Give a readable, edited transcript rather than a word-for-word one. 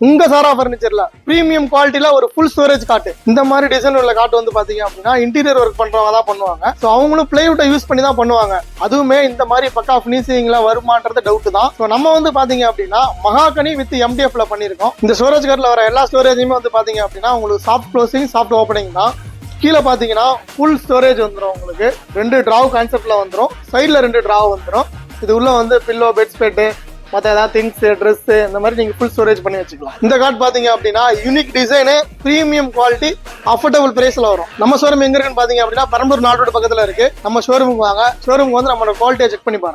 உங்க சாரா பர்னிச்சர்ல பிரீமியம் குவாலிட்டில ஒரு full storage காட்டு. இந்த மாதிரி டிசைன் உள்ள காட்டு வந்து பாத்தீங்க அப்படின்னா இன்டீரியர் ஒர்க் பண்றவங்க தான் பண்ணுவாங்க. சோ அவங்களும் பிளைவுட்டை யூஸ் பண்ணி தான் பண்ணுவாங்க. அதுவுமே இந்த மாதிரி பக்கா ஃபினிஷிங்ல வருமானது டவுட் தான். சோ நம்ம வந்து பாத்தீங்க அப்படின்னா மகாகனி வித் MDFல பண்ணிருக்கோம். இந்த ஸ்டோரேஜ் கார்ட்ல வர எல்லா ஸ்டோரேஜுமே வந்து பாத்தீங்க அப்படின்னா உங்களுக்கு சாஃப்ட் க்ளோசிங் சாஃப்ட் ஓப்பனிங் தான். கீழே பாத்தீங்கன்னா ஃபுல் ஸ்டோரேஜ் வந்துடும். உங்களுக்கு 2 டிராவ் கான்செப்ட்ல வந்துடும். சைட்ல 2 டிராவ் வந்துடும். இது உள்ள வந்து பில்லோ, பெட் ஸ்பெட், மற்ற ஏதாவது திங்ஸ், ட்ரெஸ் இந்த மாதிரி நீங்க ஃபுல் ஸ்டோரேஜ் பண்ணி வச்சுக்கலாம். இந்த கார்டு பாத்தீங்க அப்படின்னா unique design, premium quality, affordable பிரைஸ்ல வரும். நம்ம ஷோரூம் எங்க இருக்குன்னு பாத்தீங்க அப்படின்னா பெரம்பலூர் 4 ரோடு பக்கத்துல இருக்கு. நம்ம ஷோரூமுக்கு வாங்க. ஷோரூமுக்கு வந்து நம்மளோட குவாலிட்டியை செக் பண்ணி பாருங்க.